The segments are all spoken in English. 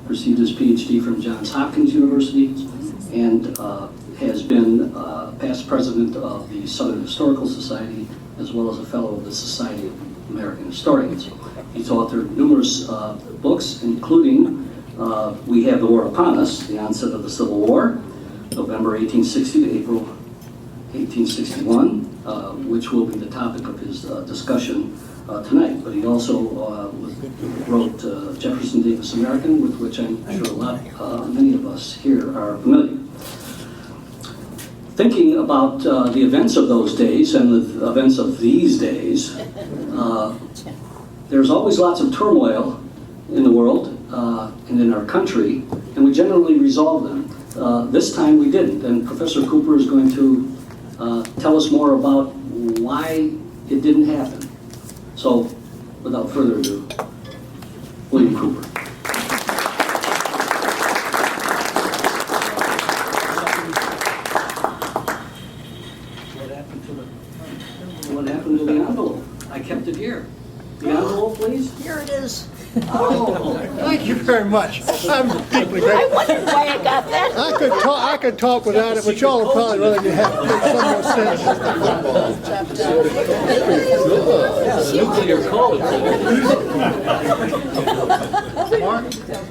received his PhD from Johns Hopkins University, and has been past president of the Southern Historical Society, as well as a fellow of the Society of American Historians. He's authored numerous books, including We Have the War Upon Us, The Onset of the Civil War, November 1860 to April 1861, which will be the topic of his discussion tonight. But he also wrote Jefferson Davis American, with which I'm sure many of us here are familiar. Thinking about the events of those days and the events of these days, there's always lots of turmoil in the world and in our country, and we generally resolve them. This time we didn't, and Professor Cooper is going to tell us more about why it didn't happen. So, without further ado, William Cooper. What happened to the envelope? I kept it here. The envelope, please? Here it is. Oh, thank you very much. I'm deeply I grateful. wondered why I got that. I could talk without it, but y'all will probably rather you have some more sense. Nuclear code. Mark?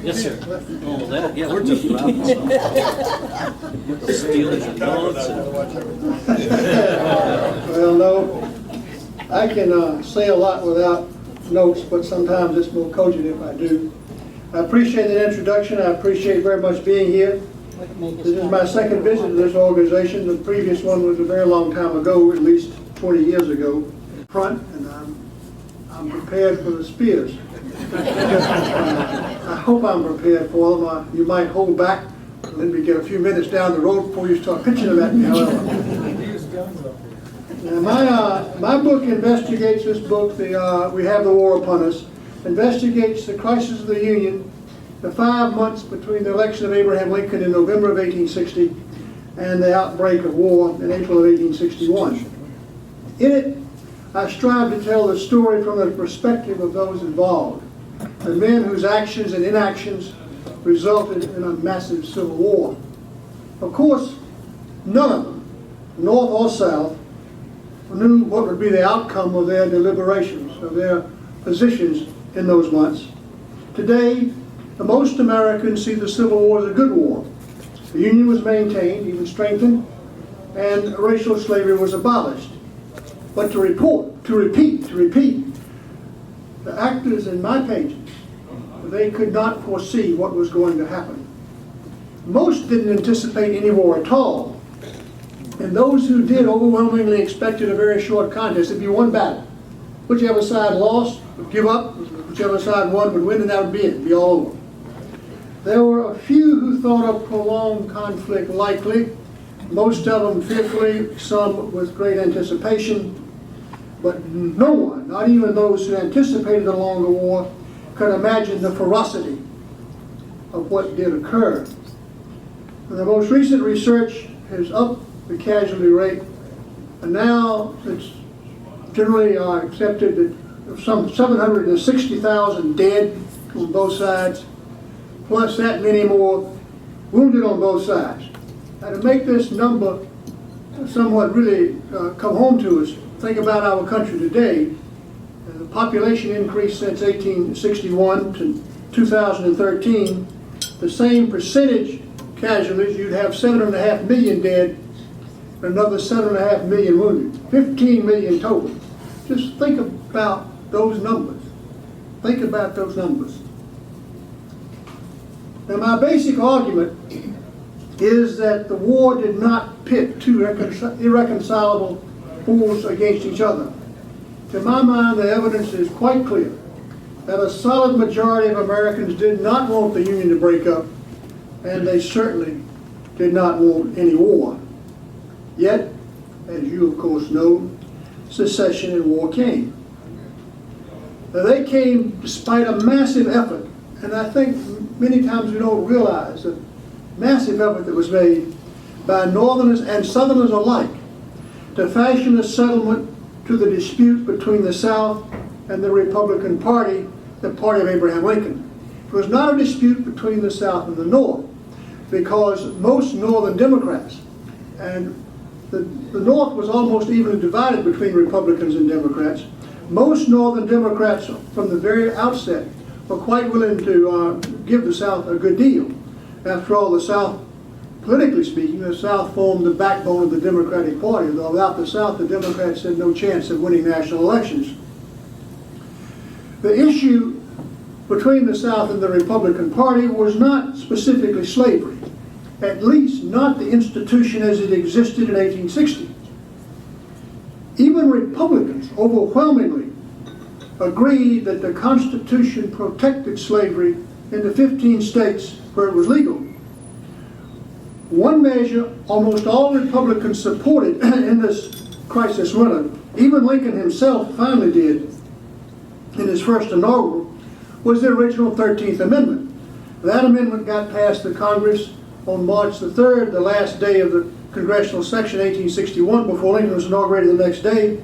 Yes, sir. Oh, that, yeah, we're just robbing stealing the notes. Well, no, I can say a lot without notes, but sometimes it's more cogent if I do. I appreciate that introduction. I appreciate very much being here. This is my second visit to this organization. The previous one was a very long time ago, at least 20 years ago. Front, and I'm prepared for the spears. I hope I'm prepared for them. You might hold back and let me get a few minutes down the road before you start pitching them at me, however. Now, my book investigates this book, We Have the War Upon Us, investigates the crisis of the Union, the 5 months between the election of Abraham Lincoln in November of 1860 and the outbreak of war in April of 1861. In it, I strive to tell the story from the perspective of those involved, the men whose actions and inactions resulted in a massive civil war. Of course, none of them, North or South, knew what would be the outcome of their deliberations, of their positions in those months. Today, most Americans see the Civil War as a good war. The Union was maintained, even strengthened, and racial slavery was abolished. But to repeat, the actors in my pages, they could not foresee what was going to happen. Most didn't anticipate any war at all. And those who did overwhelmingly expected a very short contest. It'd be one battle. Whichever side lost would give up, whichever side won would win, and that would be it. It'd be all over. There were a few who thought a prolonged conflict likely, most of them fearfully, some with great anticipation, but no one, not even those who anticipated a longer war, could imagine the ferocity of what did occur. And the most recent research has upped the casualty rate, and now it's generally accepted that some 760,000 dead on both sides, plus that many more wounded on both sides. Now, to make this number somewhat really come home to us, think about our country today. The population increase since 1861 to 2013, the same percentage casualties, you'd have 7.5 million dead, another 7.5 million wounded, 15 million total. Just think about those numbers. Think about those numbers. Now, my basic argument is that the war did not pit two irreconcilable forces against each other. To my mind, the evidence is quite clear that a solid majority of Americans did not want the Union to break up, and they certainly did not want any war. Yet, as you of course know, secession and war came. Now, they came despite a massive effort, and I think many times we don't realize the massive effort that was made by Northerners and Southerners alike to fashion a settlement to the dispute between the South and the Republican Party, the party of Abraham Lincoln. was not a dispute between the South and the North, because most Northern Democrats, and the North was almost evenly divided between Republicans and Democrats, most Northern Democrats from the very outset were quite willing to give the South a good deal. After all, the South, politically speaking, the South formed the backbone of the Democratic Party, though without the South, the Democrats had no chance of winning national elections. The issue between the South and the Republican Party was not specifically slavery, at least not the institution as it existed in 1860. Even Republicans overwhelmingly agreed that the Constitution protected slavery in the 15 states where it was legal. One measure almost all Republicans supported in this crisis winter, even Lincoln himself finally did in his first inaugural, was the original 13th Amendment. That amendment got passed the Congress on March the 3rd, the last day of the congressional session, 1861, before Lincoln was inaugurated the next day.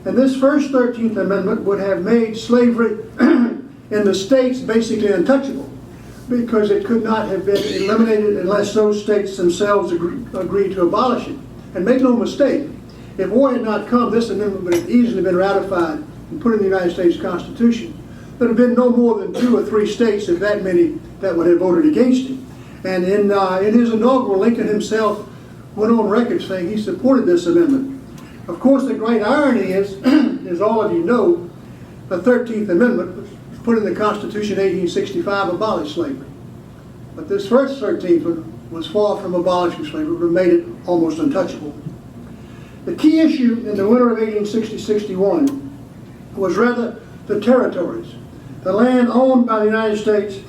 And this first 13th Amendment would have made slavery in the states basically untouchable, because it could not have been eliminated unless those states themselves agreed to abolish it. And make no mistake, if war had not come, this amendment would have easily been ratified and put in the United States Constitution. There would have been no more than 2 or 3 states, if that many, that would have voted against it. And in his inaugural, Lincoln himself went on record saying he supported this amendment. Of course, the great irony is, as all of you know, the 13th Amendment, put in the Constitution in 1865, abolished slavery. But this first 13th one was far from abolishing slavery, but made it almost untouchable. The key issue in the winter of 1860-61 was rather the territories, the land owned by the United States,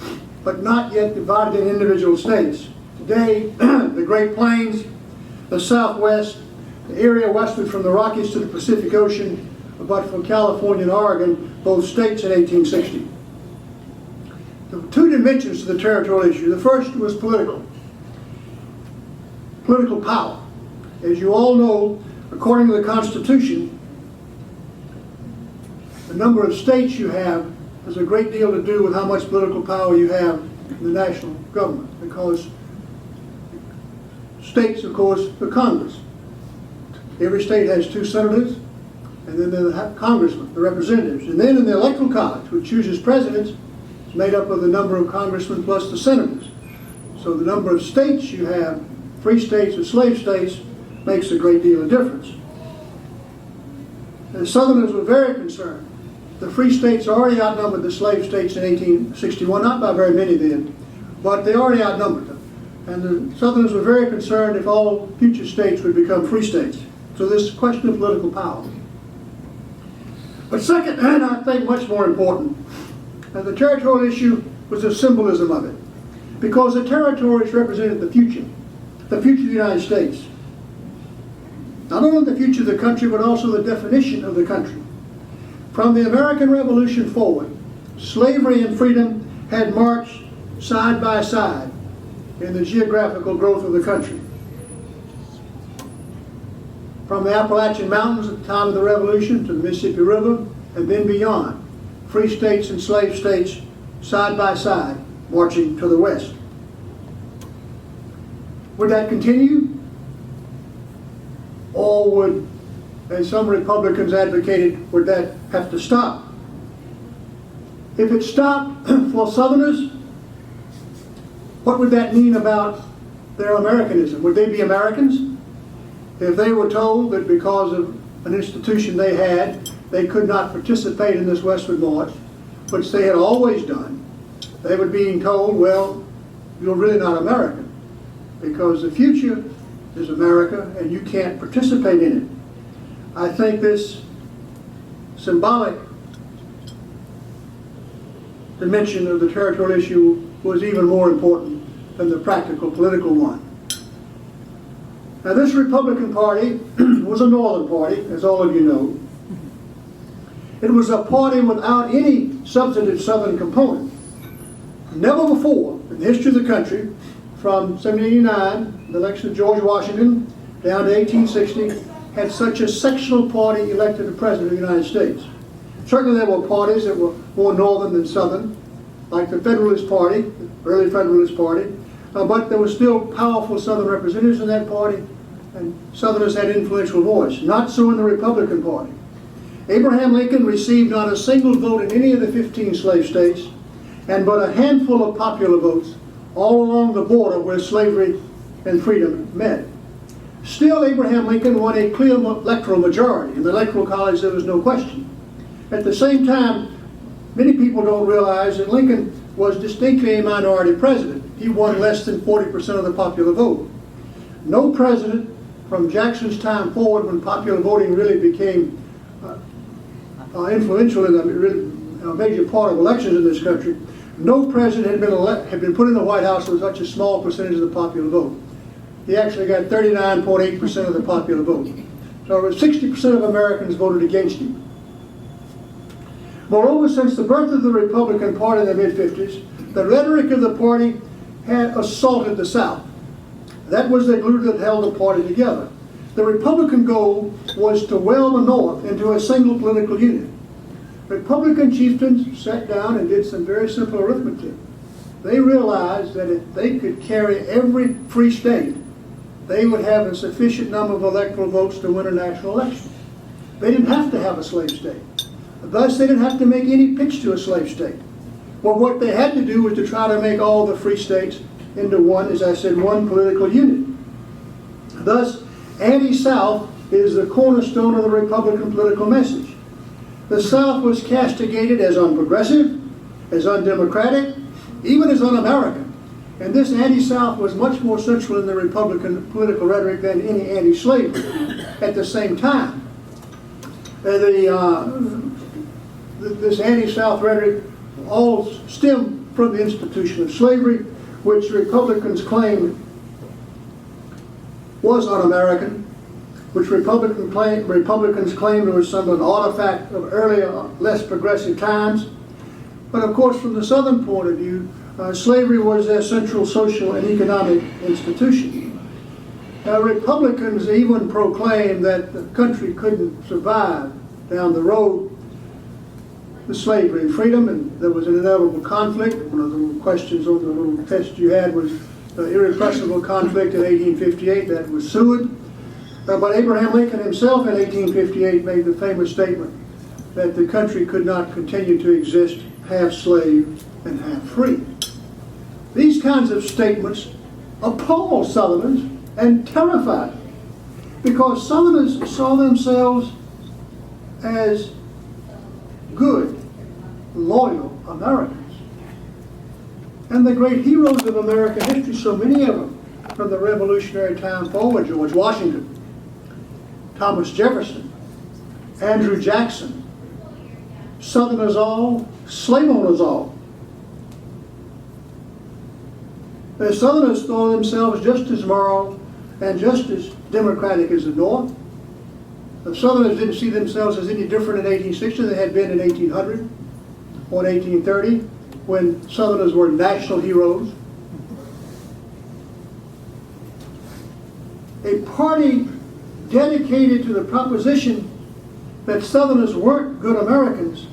but not yet divided in individual states. Today, the Great Plains, the Southwest, the area westward from the Rockies to the Pacific Ocean, but from California and Oregon, both states in 1860. There were 2 dimensions to the territorial issue. The first was political power. As you all know, according to the Constitution, the number of states you have has a great deal to do with how much political power you have in the national government, because states, of course, the Congress. Every state has 2 senators, and then the congressmen, the representatives. And then in the electoral college, which chooses presidents, it's made up of the number of congressmen plus the senators. So the number of states you have, free states or slave states, makes a great deal of difference. The Southerners were very concerned. The free states already outnumbered the slave states in 1861, not by very many then, but they already outnumbered them. And the Southerners were very concerned if all future states would become free states. So this question of political power. But second, and I think much more important, the territorial issue was the symbolism of it. Because the territories represented the future of the United States. Not only the future of the country, but also the definition of the country. From the American Revolution forward, slavery and freedom had marched side by side in the geographical growth of the country. From the Appalachian Mountains at the time of the Revolution to the Mississippi River, and then beyond, free states and slave states side by side marching to the west. Would that continue? Or would, as some Republicans advocated, would that have to stop? If it stopped for Southerners, what would that mean about their Americanism? Would they be Americans? If they were told that because of an institution they had, they could not participate in this westward march, which they had always done, they were being told, well, you're really not American, because the future is America and you can't participate in it. I think this symbolic dimension of the territorial issue was even more important than the practical political one. Now, this Republican Party was a northern party, as all of you know. It was a party without any substantive southern component. Never before in the history of the country, from 1789, the election of George Washington, down to 1860, had such a sectional party elected a president of the United States. Certainly there were parties that were more northern than southern, like the Federalist Party, early Federalist Party, but there were still powerful Southern representatives in that party, and Southerners had influential voice. Not so in the Republican Party. Abraham Lincoln received not a single vote in any of the 15 slave states, and but a handful of popular votes all along the border where slavery and freedom met. Still, Abraham Lincoln won a clear electoral majority. In the Electoral College, there was no question. At the same time, many people don't realize that Lincoln was distinctly a minority president. He won less than 40% of the popular vote. No president from Jackson's time forward, when popular voting really became influential in a major part of elections in this country, no president had been put in the White House with such a small percentage of the popular vote. He actually got 39.8% of the popular vote. So 60% of Americans voted against him. Moreover, since the birth of the Republican Party in the mid-50s, the rhetoric of the party had assaulted the South. That was the glue that held the party together. The Republican goal was to weld the North into a single political unit. Republican chieftains sat down and did some very simple arithmetic. They realized that if they could carry every free state, they would have a sufficient number of electoral votes to win a national election. They didn't have to have a slave state. Thus, they didn't have to make any pitch to a slave state. Well, what they had to do was to try to make all the free states into one, as I said, one political unit. Thus, anti-South is the cornerstone of the Republican political message. The South was castigated as unprogressive, as undemocratic, even as un-American. And this anti-South was much more central in the Republican political rhetoric than any anti-slavery. At the same time, this anti-South rhetoric all stemmed from the institution of slavery, which Republicans claimed was un-American, which Republicans claimed was some an artifact of earlier, less progressive times. But of course, from the Southern point of view, slavery was their central social and economic institution. Republicans even proclaimed that the country couldn't survive down the road with slavery and freedom, and there was an inevitable conflict. One of the questions on the little test you had was the irrepressible conflict in 1858 that was Seward. But Abraham Lincoln himself in 1858 made the famous statement that the country could not continue to exist half slave and half free. These kinds of statements appalled Southerners and terrified them, because Southerners saw themselves as good, loyal Americans. And the great heroes of American history, so many of them from the Revolutionary time forward, George Washington, Thomas Jefferson, Andrew Jackson, Southerners all, slave owners all. The Southerners saw themselves just as moral and just as democratic as the North. The Southerners didn't see themselves as any different in 1860 than they had been in 1800 or in 1830, when Southerners were national heroes. A party dedicated to the proposition that Southerners weren't good Americans,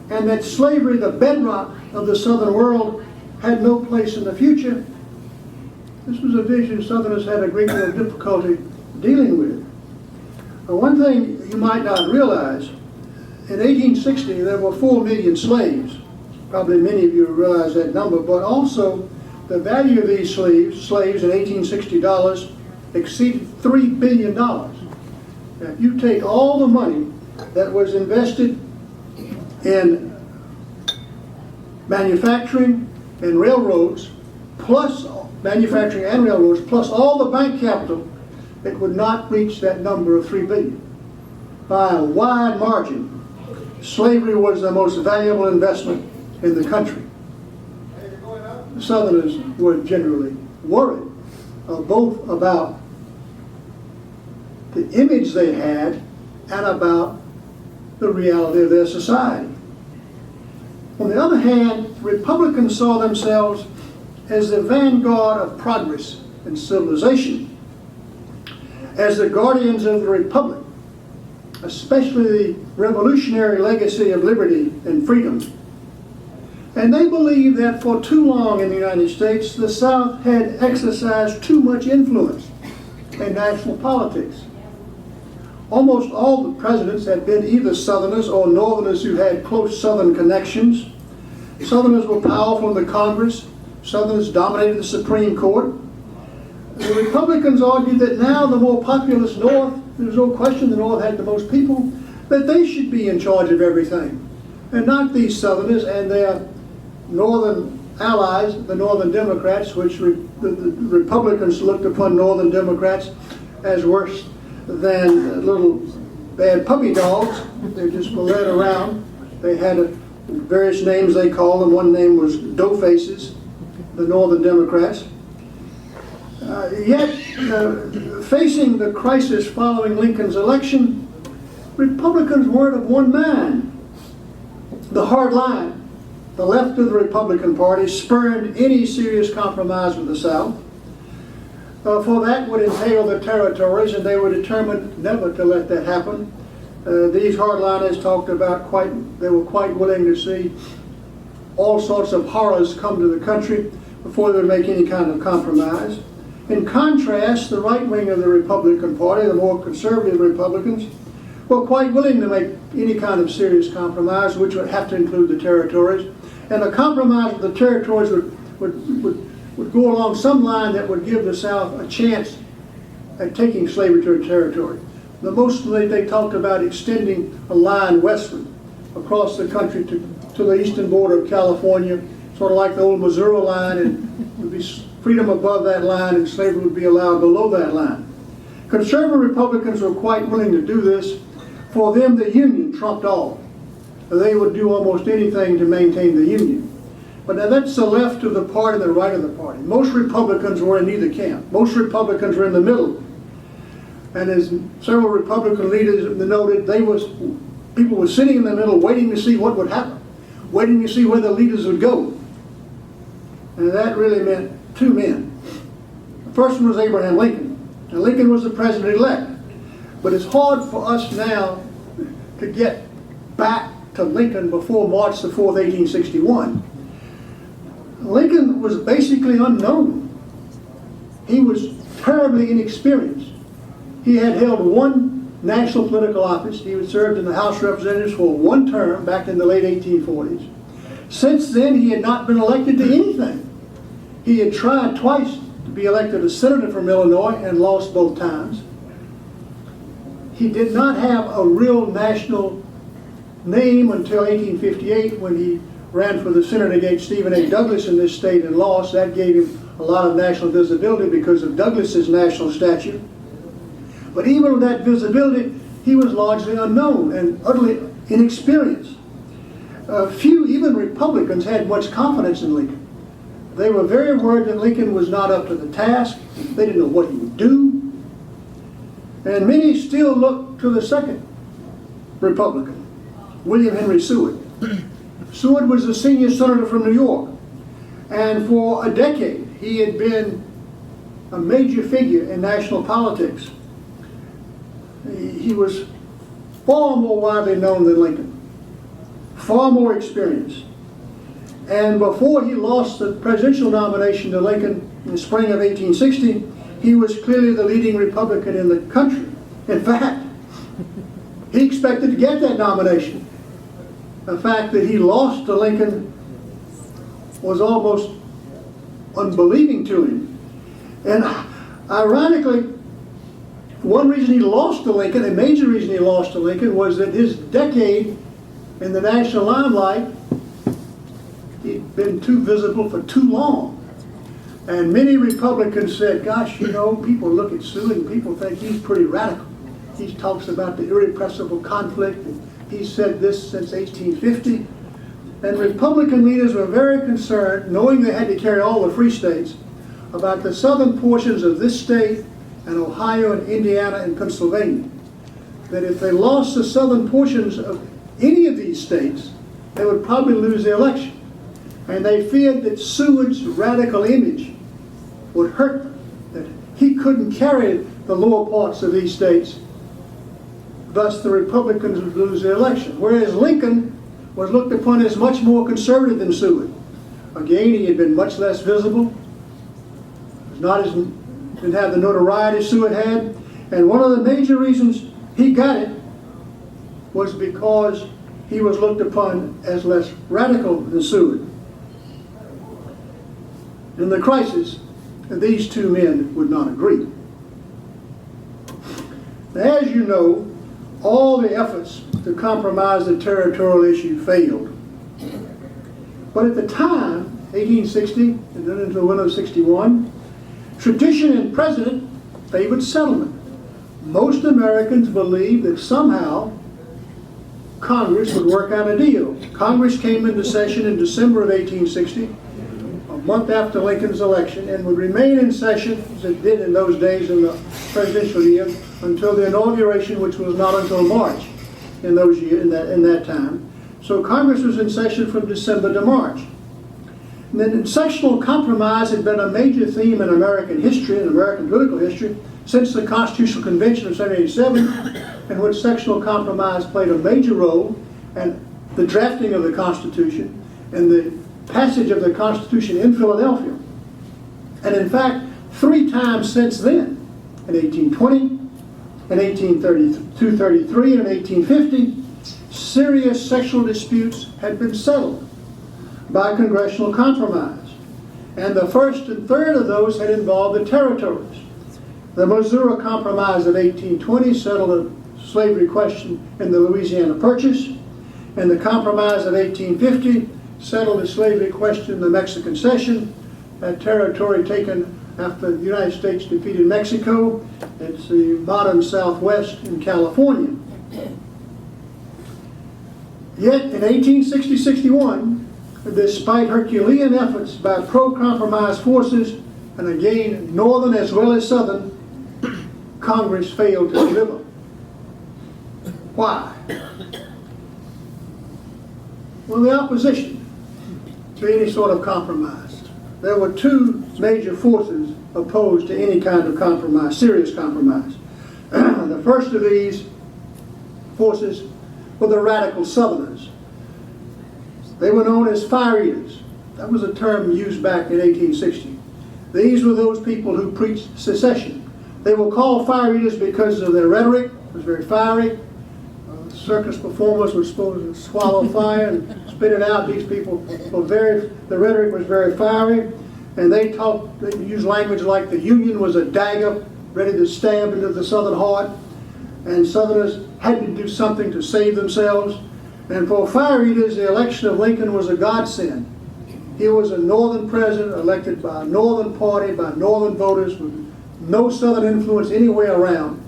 and that slavery, the bedrock of the Southern world, had no place in the future. This was a vision Southerners had a great deal of difficulty dealing with. One thing you might not realize, in 1860 there were 4 million slaves. Probably many of you realize that number, but also the value of these slaves in 1860 dollars exceeded $3 billion. Now, if you take all the money that was invested in manufacturing and railroads, plus manufacturing and railroads, plus all the bank capital, it would not reach that number of $3 billion. By a wide margin, slavery was the most valuable investment in the country. The Southerners were generally worried both about the image they had and about the reality of their society. On the other hand, Republicans saw themselves as the vanguard of progress and civilization, as the guardians of the Republic, especially the revolutionary legacy of liberty and freedom. And they believed that for too long in the United States, the South had exercised too much influence in national politics. Almost all the presidents had been either Southerners or Northerners who had close Southern connections. Southerners were powerful in the Congress. Southerners dominated the Supreme Court. The Republicans argued that now the more populous North, there's no question the North had the most people, that they should be in charge of everything, and not these Southerners and their Northern allies, the Northern Democrats, which the Republicans looked upon Northern Democrats as worse than little bad puppy dogs. They just were led around. They had various names they called them. One name was dough faces, the Northern Democrats. Yet, facing the crisis following Lincoln's election, Republicans weren't of one mind. The hard line, the left of the Republican Party, spurned any serious compromise with the South. For that would entail the territories, and they were determined never to let that happen. These hardliners talked about they were quite willing to see all sorts of horrors come to the country before they would make any kind of compromise. In contrast, the right wing of the Republican Party, the more conservative Republicans, were quite willing to make any kind of serious compromise, which would have to include the territories. And a compromise with the territories would go along some line that would give the South a chance at taking slavery to a territory. Mostly they talked about extending a line westward across the country to the eastern border of California, sort of like the old Missouri line, and would be freedom above that line and slavery would be allowed below that line. Conservative Republicans were quite willing to do this. For them, the Union trumped all. They would do almost anything to maintain the Union. But now that's the left of the party and the right of the party. Most Republicans were in neither camp. Most Republicans were in the middle. And as several Republican leaders noted, people were sitting in the middle waiting to see what would happen, waiting to see where the leaders would go. And that really meant two men. The first one was Abraham Lincoln. And Lincoln was the president-elect. But it's hard for us now to get back to Lincoln before March the 4th, 1861. Lincoln was basically unknown. He was terribly inexperienced. He had held one national political office. He had served in the House of Representatives for one term back in the late 1840s. Since then, he had not been elected to anything. He had tried twice to be elected a senator from Illinois and lost both times. He did not have a real national name until 1858 when he ran for the Senate against Stephen A. Douglas in this state and lost. That gave him a lot of national visibility because of Douglas's national stature. But even with that visibility, he was largely unknown and utterly inexperienced. Few, even Republicans, had much confidence in Lincoln. They were very worried that Lincoln was not up to the task. They didn't know what he would do. And many still looked to the second Republican, William Henry Seward. Seward was a senior senator from New York. And for a decade, he had been a major figure in national politics. He was far more widely known than Lincoln, far more experienced. And before he lost the presidential nomination to Lincoln in the spring of 1860, he was clearly the leading Republican in the country. In fact, he expected to get that nomination. The fact that he lost to Lincoln was almost unbelieving to him. And ironically, one reason he lost to Lincoln, a major reason he lost to Lincoln, was that his decade in the national limelight, he'd been too visible for too long. And many Republicans said, gosh, you know, people look at Seward and people think he's pretty radical. He talks about the irrepressible conflict, and he's said this since 1850. And Republican leaders were very concerned, knowing they had to carry all the free states, about the southern portions of this state and Ohio and Indiana and Pennsylvania. That if they lost the southern portions of any of these states, they would probably lose the election. And they feared that Seward's radical image would hurt them, that he couldn't carry the lower parts of these states. Thus, the Republicans would lose the election. Whereas Lincoln was looked upon as much more conservative than Seward. Again, he had been much less visible, didn't have the notoriety Seward had, and one of the major reasons he got it was because he was looked upon as less radical than Seward. In the crisis, these two men would not agree. Now, as you know, all the efforts to compromise the territorial issue failed. But at the time, 1860 and then into the winter of 61, tradition and precedent favored settlement. Most Americans believed that somehow Congress would work out a deal. Congress came into session in December of 1860, a month after Lincoln's election, and would remain in session, as it did in those days in the presidential year, until the inauguration, which was not until March in that time. So Congress was in session from December to March. And then sectional compromise had been a major theme in American history, in American political history, since the Constitutional Convention of 1787, in which sectional compromise played a major role in the drafting of the Constitution and the passage of the Constitution in Philadelphia. And in fact, 3 times since then, in 1820, in 1832, 33, and in 1850, serious sexual disputes had been settled by congressional compromise. And the first and third of those had involved the territories. The Missouri Compromise of 1820 settled a slavery question in the Louisiana Purchase, and the Compromise of 1850 settled the slavery question in the Mexican Cession, that territory taken after the United States defeated Mexico. It's the modern Southwest in California. Yet in 1860-61, despite Herculean efforts by pro-compromise forces, and again, Northern as well as Southern, Congress failed to deliver. Why? Well, the opposition to any sort of compromise. There were 2 major forces opposed to any kind of compromise, serious compromise. The first of these forces were the radical Southerners. They were known as fire eaters. That was a term used back in 1860. These were those people who preached secession. They were called fire eaters because of their rhetoric. It was very fiery. Circus performers were supposed to swallow fire and spit it out. These people were the rhetoric was very fiery, and they used language like the Union was a dagger ready to stab into the Southern heart, and Southerners had to do something to save themselves. And for fire eaters, the election of Lincoln was a godsend. He was a Northern president elected by a Northern party, by Northern voters, with no Southern influence anywhere around.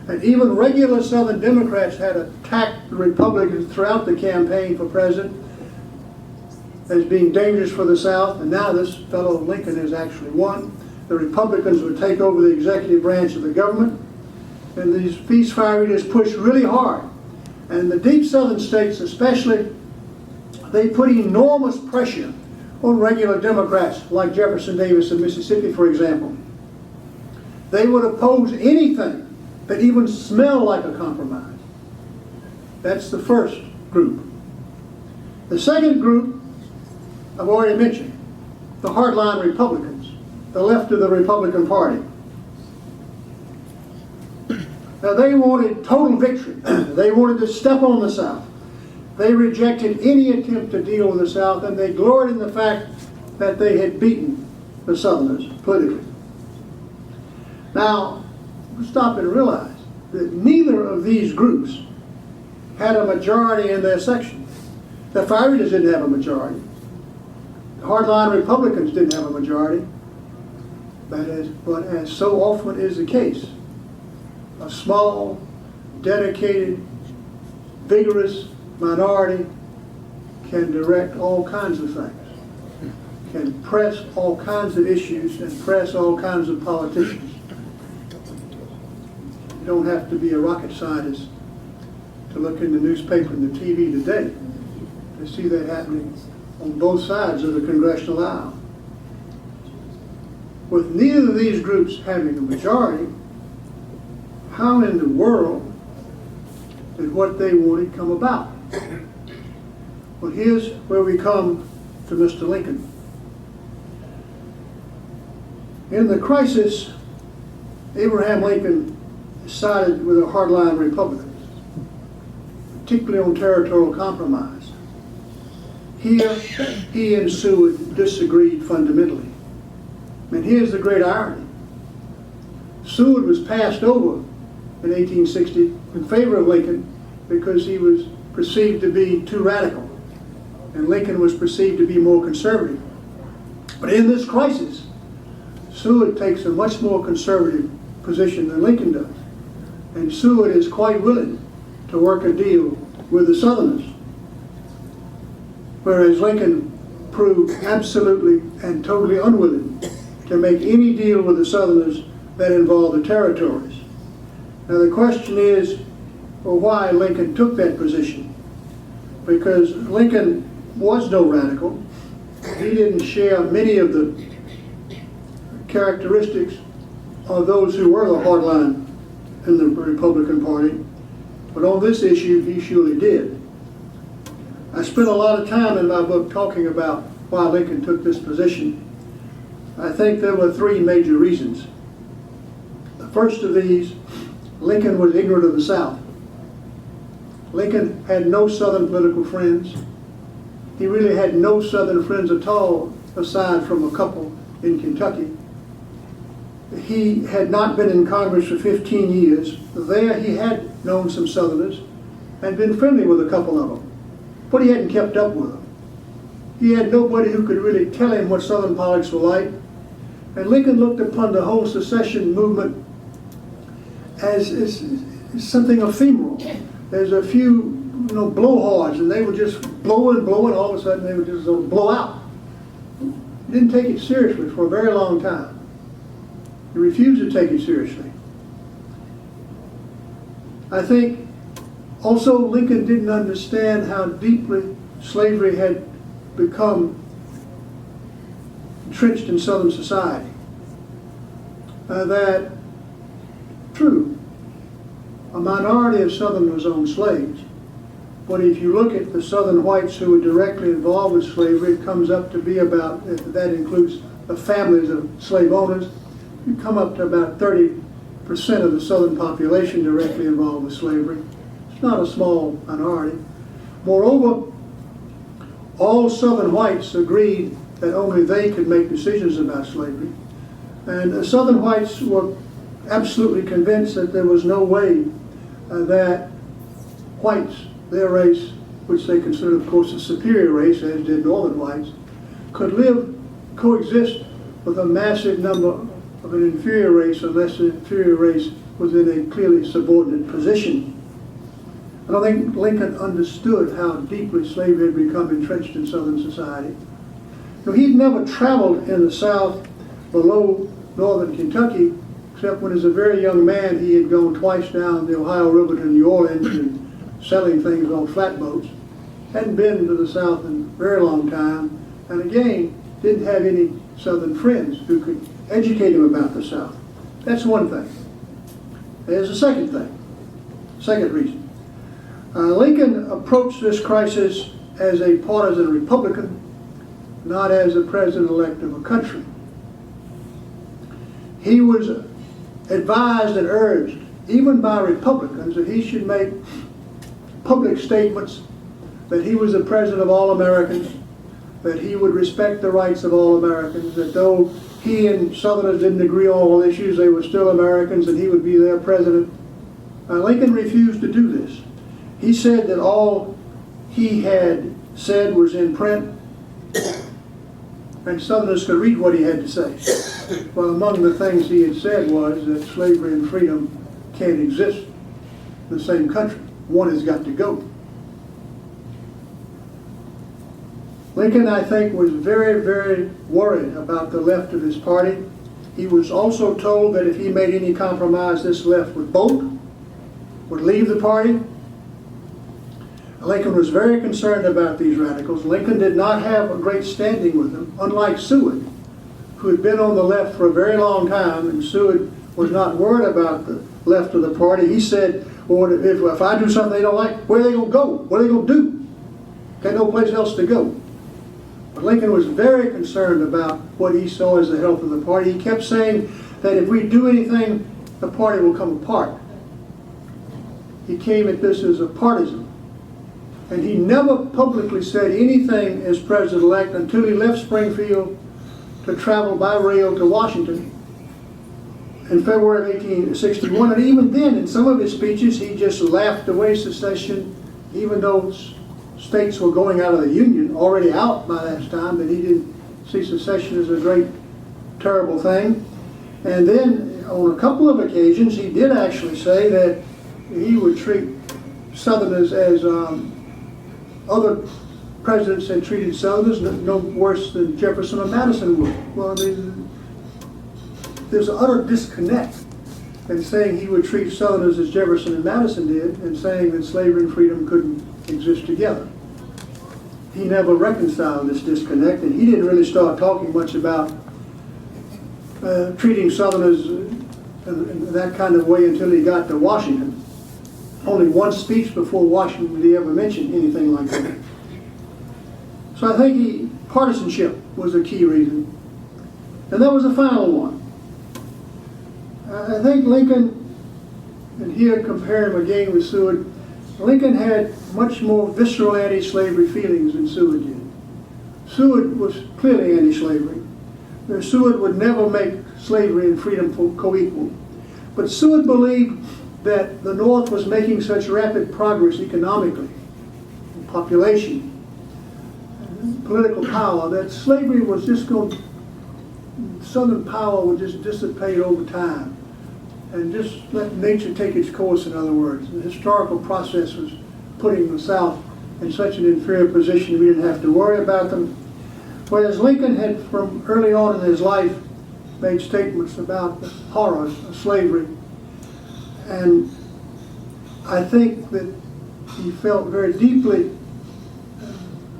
And even regular Southern Democrats had attacked the Republicans throughout the campaign for president as being dangerous for the South, and now this fellow Lincoln has actually won. The Republicans would take over the executive branch of the government, and these fire eaters pushed really hard. And in the deep Southern states especially, they put enormous pressure on regular Democrats like Jefferson Davis of Mississippi, for example. They would oppose anything that even smelled like a compromise. That's the first group. The second group, I've already mentioned, the hardline Republicans, the left of the Republican Party. Now they wanted total victory. They wanted to step on the South. They rejected any attempt to deal with the South, and they gloried in the fact that they had beaten the Southerners politically. Now, stop and realize that neither of these groups had a majority in their section. The fire eaters didn't have a majority. The hardline Republicans didn't have a majority. But as so often is the case, a small, dedicated, vigorous minority can direct all kinds of things, can press all kinds of issues and press all kinds of politicians. You don't have to be a rocket scientist to look in the newspaper and the TV today to see that happening on both sides of the congressional aisle. With neither of these groups having a majority, how in the world did what they wanted come about? Well, here's where we come to Mr. Lincoln. In the crisis, Abraham Lincoln sided with the hardline Republicans, particularly on territorial compromise. Here, he and Seward disagreed fundamentally. And here's the great irony. Seward was passed over in 1860 in favor of Lincoln because he was perceived to be too radical, and Lincoln was perceived to be more conservative. But in this crisis, Seward takes a much more conservative position than Lincoln does. And Seward is quite willing to work a deal with the Southerners, whereas Lincoln proved absolutely and totally unwilling to make any deal with the Southerners that involved the territories. Now the question is, well, why Lincoln took that position? Because Lincoln was no radical. He didn't share many of the characteristics of those who were the hardline in the Republican Party, but on this issue he surely did. I spent a lot of time in my book talking about why Lincoln took this position. I think there were three major reasons. The first of these, Lincoln was ignorant of the South. Lincoln had no Southern political friends. He really had no Southern friends at all, aside from a couple in Kentucky. He had not been in Congress for 15 years. There he had known some Southerners and been friendly with a couple of them, but he hadn't kept up with them. He had nobody who could really tell him what Southern politics were like. And Lincoln looked upon the whole secession movement as something ephemeral. There's a few, blowhards, and they would just blow and blow, and all of a sudden they would just blow out. He didn't take it seriously for a very long time. He refused to take it seriously. I think also Lincoln didn't understand how deeply slavery had become entrenched in Southern society. That, true, a minority of Southerners owned slaves, but if you look at the Southern whites who were directly involved with slavery, it comes up to be about, that includes the families of slave owners, you come up to about 30% of the Southern population directly involved with slavery. It's not a small minority. Moreover, all Southern whites agreed that only they could make decisions about slavery. And the Southern whites were absolutely convinced that there was no way that whites, their race, which they considered, of course, a superior race, as did Northern whites, could coexist with a massive number of an inferior race unless the inferior race was in a clearly subordinate position. I don't think Lincoln understood how deeply slavery had become entrenched in Southern society. He'd never traveled in the South below northern Kentucky, except when as a very young man he had gone twice down the Ohio River to New Orleans and selling things on flatboats. Hadn't been to the South in a very long time, and again, didn't have any Southern friends who could educate him about the South. That's one thing. There's a second thing, second reason. Lincoln approached this crisis as a partisan Republican, not as a president-elect of a country. He was advised and urged, even by Republicans, that he should make public statements that he was the president of all Americans, that he would respect the rights of all Americans, that though he and Southerners didn't agree on all issues, they were still Americans and he would be their president. Lincoln refused to do this. He said that all he had said was in print, and Southerners could read what he had to say. Well, among the things he had said was that slavery and freedom can't exist in the same country. One has got to go. Lincoln, I think, was very, very worried about the left of his party. He was also told that if he made any compromise, this left would bolt, would leave the party. Lincoln was very concerned about these radicals. Lincoln did not have a great standing with them, unlike Seward, who had been on the left for a very long time, and Seward was not worried about the left of the party. He said, well, if I do something they don't like, where are they going to go? What are they going to do? got no place else to go. But Lincoln was very concerned about what he saw as the health of the party. He kept saying that if we do anything, the party will come apart. He came at this as a partisan. And he never publicly said anything as president-elect until he left Springfield to travel by rail to Washington in February of 1861. And even then, in some of his speeches, he just laughed away secession, even though states were going out of the Union, already out by that time, that he didn't see secession as a great, terrible thing. And then, on a couple of occasions, he did actually say that he would treat Southerners as other presidents had treated Southerners, no worse than Jefferson or Madison would. Well, I mean, there's an utter disconnect in saying he would treat Southerners as Jefferson and Madison did, and saying that slavery and freedom couldn't exist together. He never reconciled this disconnect, and he didn't really start talking much about treating Southerners in that kind of way until he got to Washington. Only one speech before Washington did he ever mention anything like that. So I think partisanship was a key reason. And that was the final one. I think Lincoln, and here compare him again with Seward, Lincoln had much more visceral anti-slavery feelings than Seward did. Seward was clearly anti-slavery. Seward would never make slavery and freedom co-equal. But Seward believed that the North was making such rapid progress economically, population, political power, that slavery was just going, Southern power would just dissipate over time and just let nature take its course, in other words. The historical process was putting the South in such an inferior position we didn't have to worry about them. Whereas Lincoln had, from early on in his life, made statements about the horrors of slavery. And I think that he felt very deeply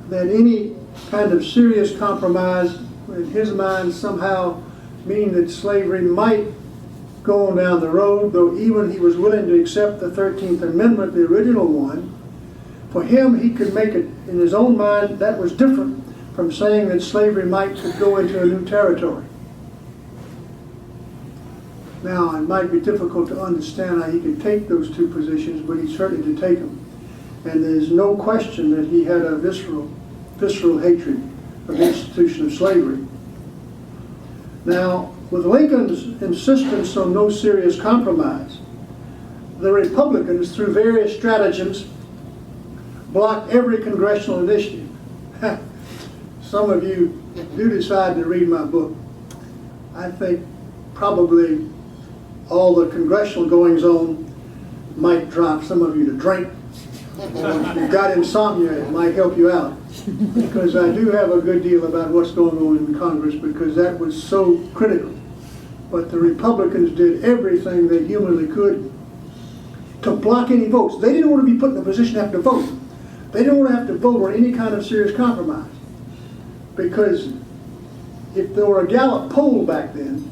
that any kind of serious compromise, in his mind, somehow meaning that slavery might go on down the road, though even he was willing to accept the 13th Amendment, the original one. For him, he could make it, in his own mind, that was different from saying that slavery might go into a new territory. Now, it might be difficult to understand how he could take those two positions, but he certainly did take them. And there's no question that he had a visceral hatred of the institution of slavery. Now, with Lincoln's insistence on no serious compromise, the Republicans, through various stratagems, blocked every congressional initiative. Some of you do decide to read my book. I think probably all the congressional goings-on might drive some of you to drink. Or if you've got insomnia, it might help you out. Because I do have a good deal about what's going on in Congress, because that was so critical. But the Republicans did everything they humanly could to block any votes. They didn't want to be put in a position to have to vote. They didn't want to have to vote on any kind of serious compromise. Because if there were a Gallup poll back then,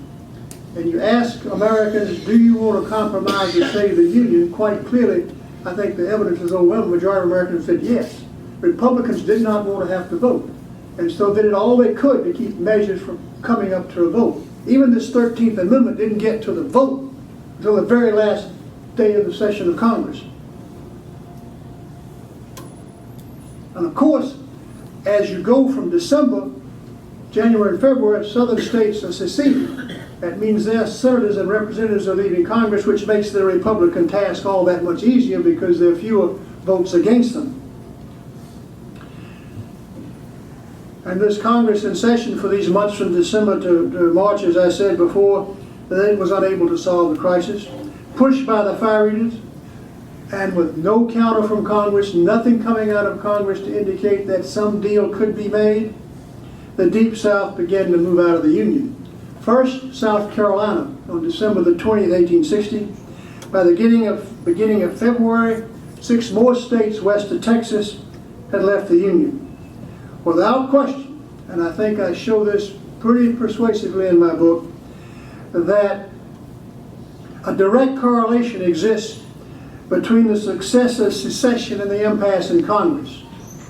and you ask Americans, do you want to compromise to save the Union, quite clearly, I think the evidence is overwhelming. The majority of Americans said yes. Republicans did not want to have to vote. And so they did all they could to keep measures from coming up to a vote. Even this 13th Amendment didn't get to the vote until the very last day of the session of Congress. And of course, as you go from December, January and February, southern states are seceding. That means their senators and representatives are leaving Congress, which makes the Republican task all that much easier because there are fewer votes against them. And this Congress in session for these months from December to March, as I said before, it was unable to solve the crisis. Pushed by the fire eaters, and with no counter from Congress, nothing coming out of Congress to indicate that some deal could be made, the Deep South began to move out of the Union. First, South Carolina on December the 20th, 1860. By the beginning of February, 6 more states west of Texas had left the Union. Without question, and I think I show this pretty persuasively in my book, that a direct correlation exists between the success of secession and the impasse in Congress.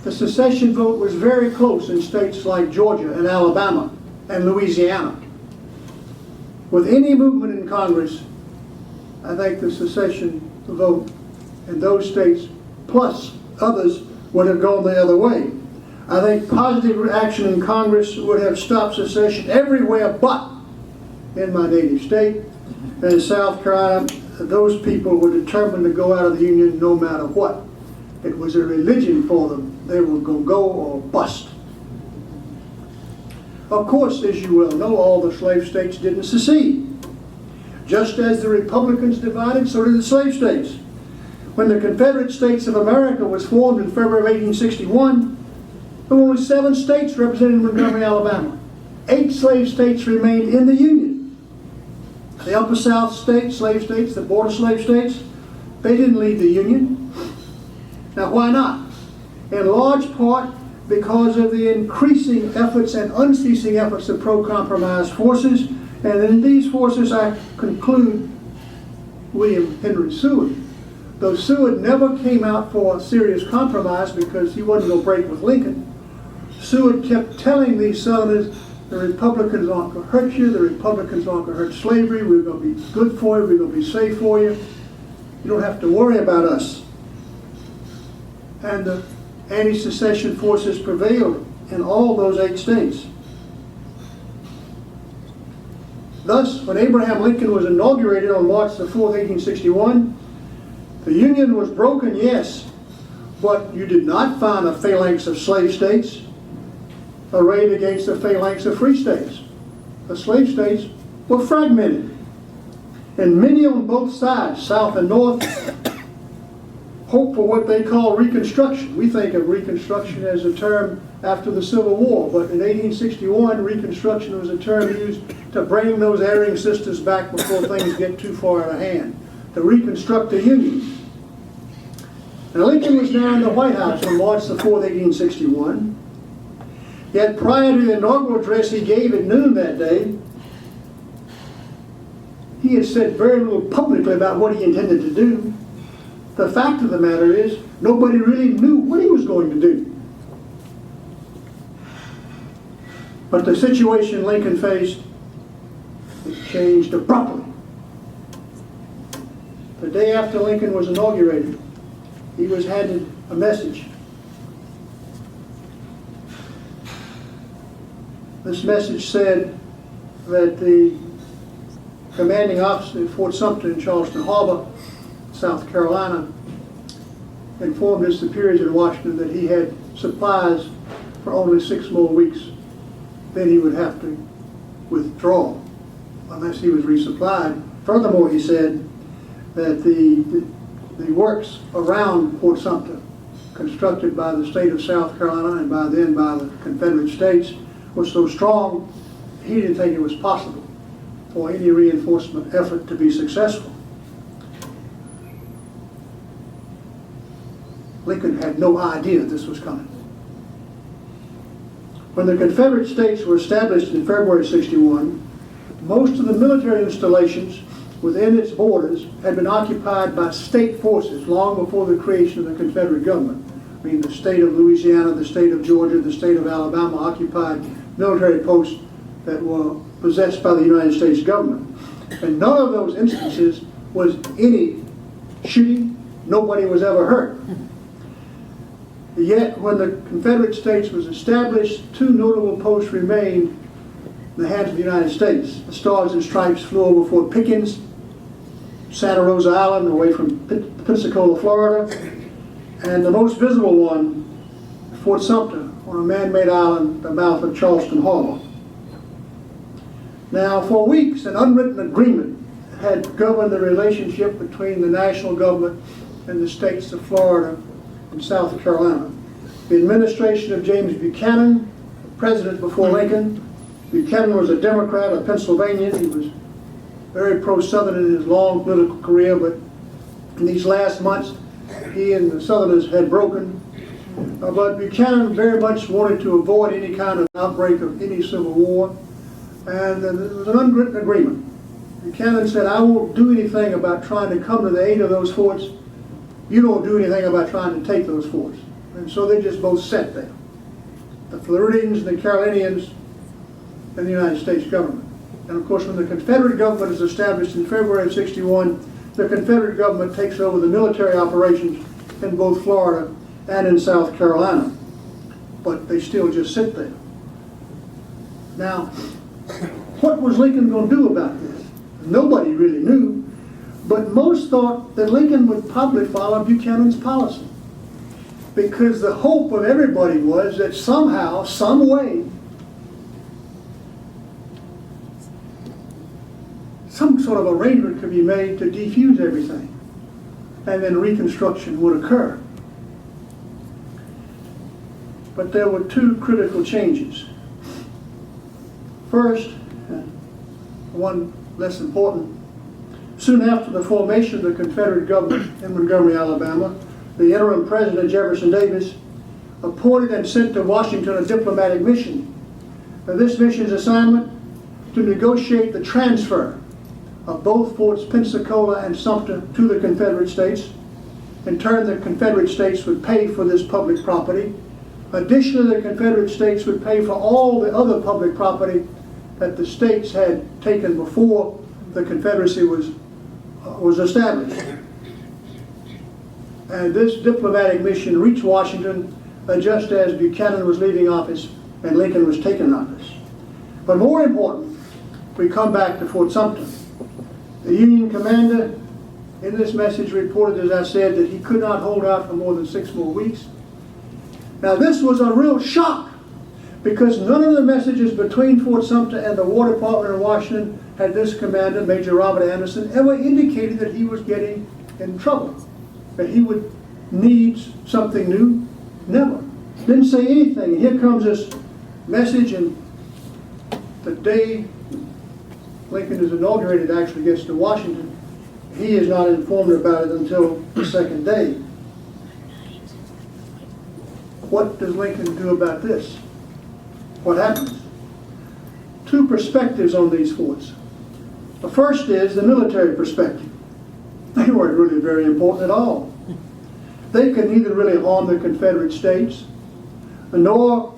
The secession vote was very close in states like Georgia and Alabama and Louisiana. With any movement in Congress, I think the secession vote in those states, plus others, would have gone the other way. I think positive action in Congress would have stopped secession everywhere but in my native state. And in South Carolina, those people were determined to go out of the Union no matter what. It was a religion for them. They were going to go or bust. Of course, as you well know, all the slave states didn't secede. Just as the Republicans divided, so did the slave states. When the Confederate States of America was formed in February of 1861, there were only 7 states represented in Montgomery, Alabama. 8 slave states remained in the Union. The Upper South states, slave states, the border slave states, they didn't leave the Union. Now, why not? In large part because of the increasing efforts and unceasing efforts of pro-compromise forces, and in these forces I conclude William Henry Seward. Though Seward never came out for a serious compromise because he wasn't going to break with Lincoln, Seward kept telling these Southerners, the Republicans aren't going to hurt you, the Republicans aren't going to hurt slavery, we're going to be good for you, we're going to be safe for you, you don't have to worry about us. And the anti-secession forces prevailed in all those 8 states. Thus, when Abraham Lincoln was inaugurated on March the 4th, 1861, the Union was broken, yes, but you did not find a phalanx of slave states arrayed against a phalanx of free states. The slave states were fragmented, and many on both sides, South and North, hope for what they call Reconstruction. We think of Reconstruction as a term after the Civil War, but in 1861, Reconstruction was a term used to bring those erring sisters back before things get too far out of hand, to reconstruct the Union. Now, Lincoln was now in the White House on March the 4th, 1861. Yet prior to the inaugural address he gave at noon that day, he had said very little publicly about what he intended to do. The fact of the matter is, nobody really knew what he was going to do. But the situation Lincoln faced, it changed abruptly. The day after Lincoln was inaugurated, he was handed a message. This message said that the commanding officer at Fort Sumter in Charleston Harbor, South Carolina, informed his superiors in Washington that he had supplies for only 6 more weeks. Then he would have to withdraw unless he was resupplied. Furthermore, he said that the works around Fort Sumter, constructed by the state of South Carolina and by then by the Confederate States, was so strong he didn't think it was possible for any reinforcement effort to be successful. Lincoln had no idea this was coming. When the Confederate States were established in February '61, most of the military installations within its borders had been occupied by state forces long before the creation of the Confederate government. I mean, the state of Louisiana, the state of Georgia, the state of Alabama occupied military posts that were possessed by the United States government. And none of those instances was any shooting. Nobody was ever hurt. Yet, when the Confederate States was established, 2 notable posts remained in the hands of the United States. The Stars and Stripes flew over Fort Pickens, Santa Rosa Island, away from Pensacola, Florida, and the most visible one, Fort Sumter, on a man-made island, the mouth of Charleston Harbor. Now, for weeks, an unwritten agreement had governed the relationship between the national government and the states of Florida and South Carolina. The administration of James Buchanan, president before Lincoln. Buchanan was a Democrat of Pennsylvania. He was very pro-Southern in his long political career, but in these last months, he and the Southerners had broken. But Buchanan very much wanted to avoid any kind of outbreak of any civil war, and there was an unwritten agreement. Buchanan said, I won't do anything about trying to come to the aid of those forts. You don't do anything about trying to take those forts. And so they just both sat there. The Floridians and the Carolinians and the United States government. And of course, when the Confederate government is established in February of '61, the Confederate government takes over the military operations in both Florida and in South Carolina. But they still just sit there. Now, what was Lincoln going to do about this? Nobody really knew, but most thought that Lincoln would probably follow Buchanan's policy, because the hope of everybody was that somehow, some way, some sort of arrangement could be made to defuse everything, and then Reconstruction would occur. But there were two critical changes. First, one less important, soon after the formation of the Confederate government in Montgomery, Alabama, the interim president, Jefferson Davis, appointed and sent to Washington a diplomatic mission. Now, this mission's assignment to negotiate the transfer of both Forts Pensacola and Sumter to the Confederate States. In turn, the Confederate States would pay for this public property. Additionally, the Confederate States would pay for all the other public property that the states had taken before the Confederacy was established. And this diplomatic mission reached Washington just as Buchanan was leaving office and Lincoln was taking office. But more important, we come back to Fort Sumter. The Union commander in this message reported, as I said, that he could not hold out for more than 6 more weeks. Now this was a real shock, because none of the messages between Fort Sumter and the War Department in Washington had this commander, Major Robert Anderson, ever indicated that he was getting in trouble, that he would need something new. Never. Didn't say anything. And here comes this message, and the day Lincoln is inaugurated actually gets to Washington, he is not informed about it until the second day. What does Lincoln do about this? What happens? Two perspectives on these forts. The first is the military perspective. They weren't really very important at all. They could neither really harm the Confederate States, nor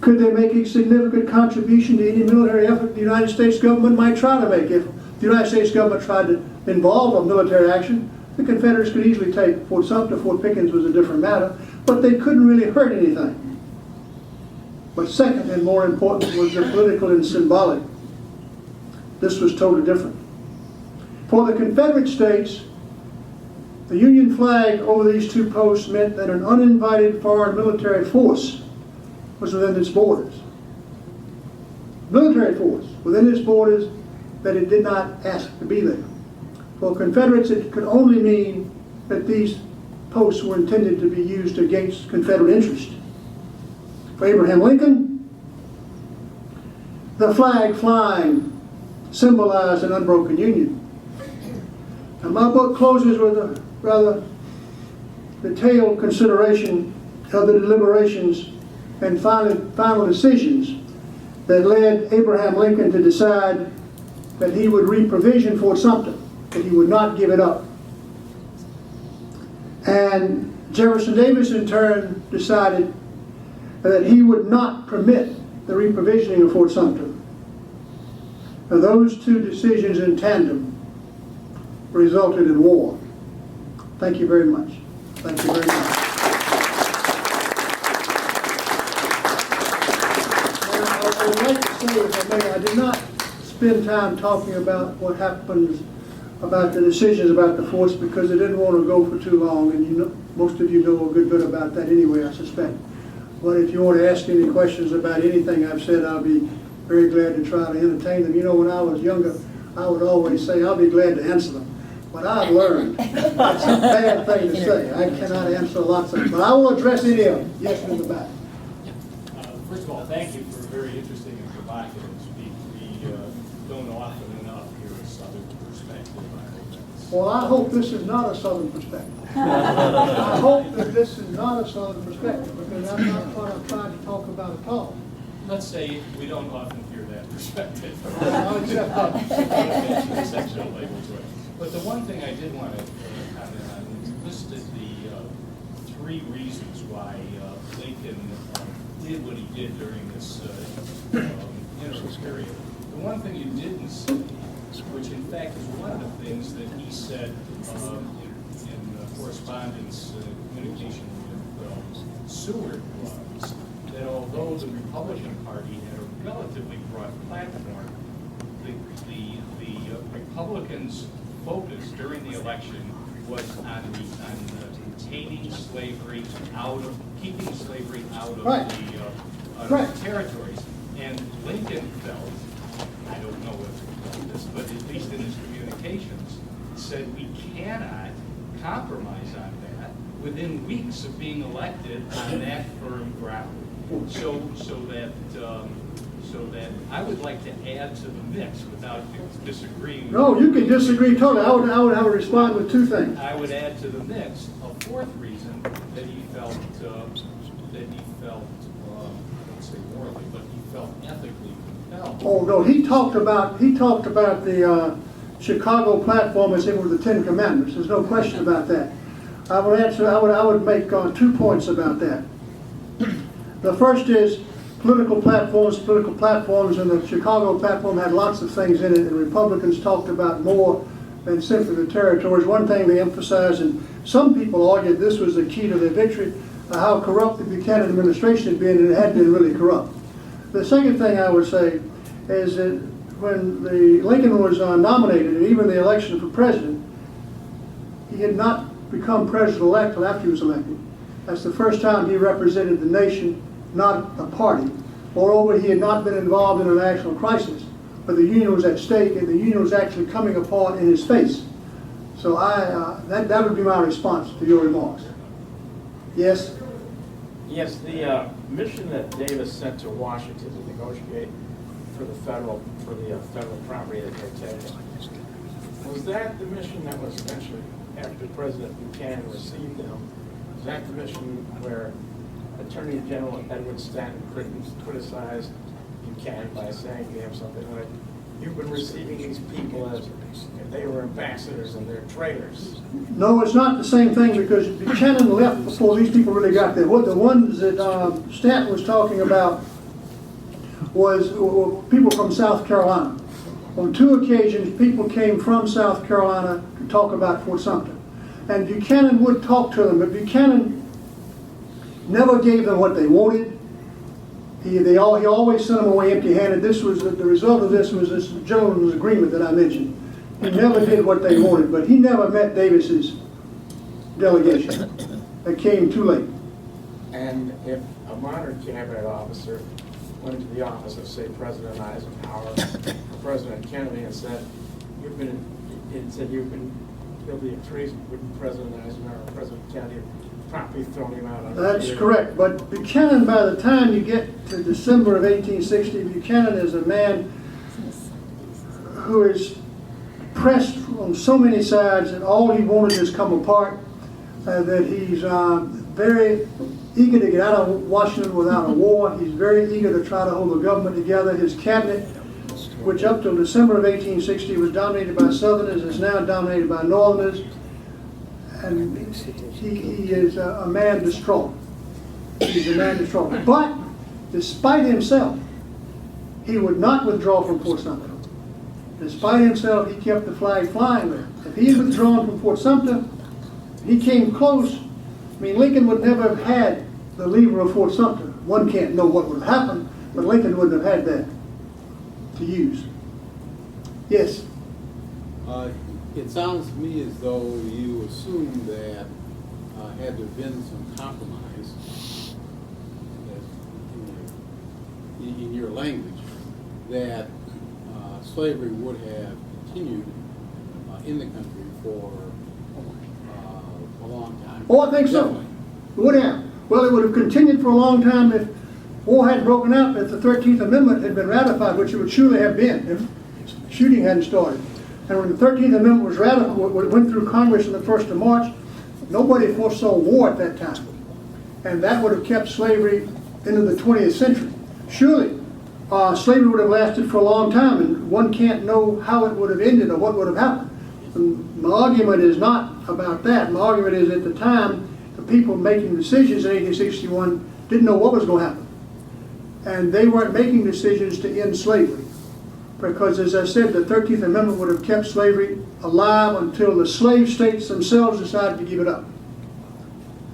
could they make a significant contribution to any military effort the United States government might try to make. If the United States government tried to involve a military action, the Confederates could easily take Fort Sumter. Fort Pickens was a different matter, but they couldn't really hurt anything. But second and more important was the political and symbolic. This was totally different. For the Confederate States, the Union flag over these two posts meant that an uninvited foreign military force was within its borders. Military force within its borders that it did not ask to be there. For Confederates, it could only mean that these posts were intended to be used against Confederate interest. For Abraham Lincoln, the flag flying symbolized an unbroken union. And my book closes with a rather detailed consideration of the deliberations and final decisions that led Abraham Lincoln to decide that he would reprovision Fort Sumter, that he would not give it up. And Jefferson Davis in turn decided that he would not permit the reprovisioning of Fort Sumter. Now, those two decisions in tandem resulted in war. Thank you very much. Thank you very much. I would like to say, if I may, I did not spend time talking about what happens about the decisions about the forts because I didn't want to go for too long, and you know, most of you know a good bit about that anyway, I suspect. But if you want to ask any questions about anything I've said, I'll be very glad to try to entertain them. You know, when I was younger, I would always say, I'll be glad to answer them. But I've learned that's a bad thing to say. I cannot answer lots of them. But I will address any of them. Yes, in the back. First of all, thank you for a very interesting and provocative speech. We don't often enough hear a Southern perspective. Well, I hope this is not a Southern perspective. I hope that this is not a Southern perspective, because that's not what I'm trying to talk about at all. Let's say we don't often hear that perspective. I'll accept that. Sectional labels, right. But the one thing I did want to comment on is you listed the three reasons why Lincoln did what he did during this interim period. The one thing you didn't say, which in fact is one of the things that he said in correspondence, communication with Seward, was that although the Republican Party had a relatively broad platform, the Republicans' focus during the election was on retaining slavery keeping slavery out of the territories. And Lincoln felt, I don't know if he felt this, but at least in his communications, said we cannot compromise on that within weeks of being elected on that firm ground. So that I would like to add to the mix without disagreeing. No, you can disagree totally. I would respond with two things. I would add to the mix a fourth reason that he felt, I don't say morally, but he felt ethically compelled. Oh no, he talked about the Chicago platform as if it were the Ten Commandments. There's no question about that. I would make 2 points about that. The first is political platforms, and the Chicago platform had lots of things in it, and Republicans talked about more than simply the territories. One thing they emphasized, and some people argued this was the key to their victory, how corrupt the Buchanan administration had been, and it had been really corrupt. The second thing I would say is that when Lincoln was nominated, and even the election for president, he had not become president-elect until after he was elected. That's the first time he represented the nation, not a party. Moreover, he had not been involved in a national crisis, but the Union was at stake, and the Union was actually coming apart in his face. So that would be my response to your remarks. Yes? Yes, the mission that Davis sent to Washington to negotiate for the federal property that they're taking, was that the mission that was eventually, after President Buchanan received them, was that the mission where Attorney General Edward Stanton criticized Buchanan by saying to him something like, "You've been receiving these people as if they were ambassadors and they're traitors"? No, it's not the same thing, because Buchanan left before these people really got there. What the ones that Stanton was talking about were people from South Carolina. On 2 occasions, people came from South Carolina to talk about Fort Sumter. And Buchanan would talk to them, but Buchanan never gave them what they wanted. He always sent them away empty-handed. This was the result of this gentleman's agreement that I mentioned. He never did what they wanted, but he never met Davis's delegation. They came too late. And if a modern cabinet officer went into the office of, say, President Eisenhower or President Kennedy and said, you've been guilty of treason, wouldn't President Eisenhower or President Kennedy promptly thrown him out on That's correct. But Buchanan, by the time you get to December of 1860, Buchanan is a man who is pressed on so many sides that all he wanted is come apart, that he's very eager to get out of Washington without a war. He's very eager to try to hold the government together. His cabinet, which up till December of 1860 was dominated by Southerners, is now dominated by Northerners. And he is a man distraught. He's a man distraught. But despite himself, he would not withdraw from Fort Sumter. Despite himself, he kept the flag flying there. If he had withdrawn from Fort Sumter, he came close. I mean, Lincoln would never have had the lever of Fort Sumter. One can't know what would have happened, but Lincoln wouldn't have had that to use. Yes? It sounds to me as though you assume that had there been some compromise in your language, that slavery would have continued in the country for a long time. Oh, I think so. Definitely. It would have. Well, it would have continued for a long time if war hadn't broken out, if the 13th Amendment had been ratified, which it would surely have been if shooting hadn't started. And when the 13th Amendment was ratified, went through Congress on the 1st of March, nobody foresaw war at that time. And that would have kept slavery into the 20th century. Surely, slavery would have lasted for a long time, and one can't know how it would have ended or what would have happened. And my argument is not about that. My argument is at the time, the people making decisions in 1861 didn't know what was going to happen. And they weren't making decisions to end slavery. Because, as I said, the 13th Amendment would have kept slavery alive until the slave states themselves decided to give it up.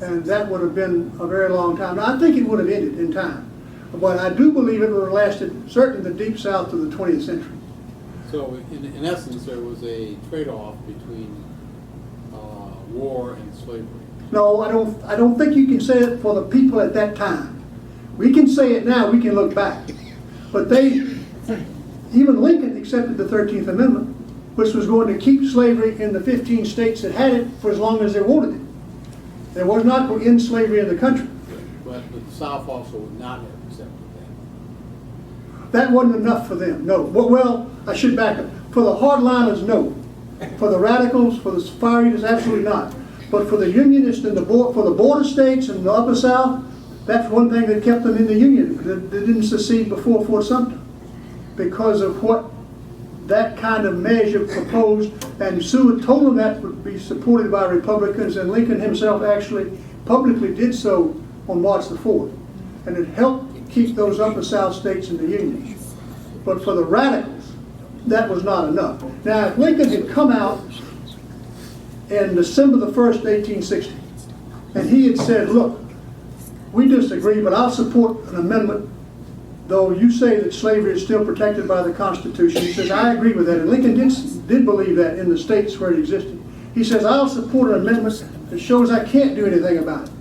And that would have been a very long time. Now, I think it would have ended in time. But I do believe it would have lasted, certainly the deep south of the 20th century. So in essence, there was a trade-off between war and slavery. No, I don't think you can say it for the people at that time. We can say it now, we can look back. But even Lincoln accepted the 13th Amendment, which was going to keep slavery in the 15 states that had it for as long as they wanted it. They was not going to end slavery in the country. But the South also would not have accepted that. That wasn't enough for them, no. Well, I should back up. For the hardliners, no. For the radicals, for the fire eaters, absolutely not. But for the Unionists and for the border states and the Upper South, that's one thing that kept them in the Union. They didn't secede before Fort Sumter because of what that kind of measure proposed. And Seward told them that would be supported by Republicans, and Lincoln himself actually publicly did so on March the 4th. And it helped keep those Upper South states in the Union. But for the radicals, that was not enough. Now, if Lincoln had come out in December the 1st, 1860, and he had said, look, we disagree, but I'll support an amendment, though you say that slavery is still protected by the Constitution. He says, I agree with that. And Lincoln did believe that in the states where it existed. He says, I'll support an amendment that shows I can't do anything about it.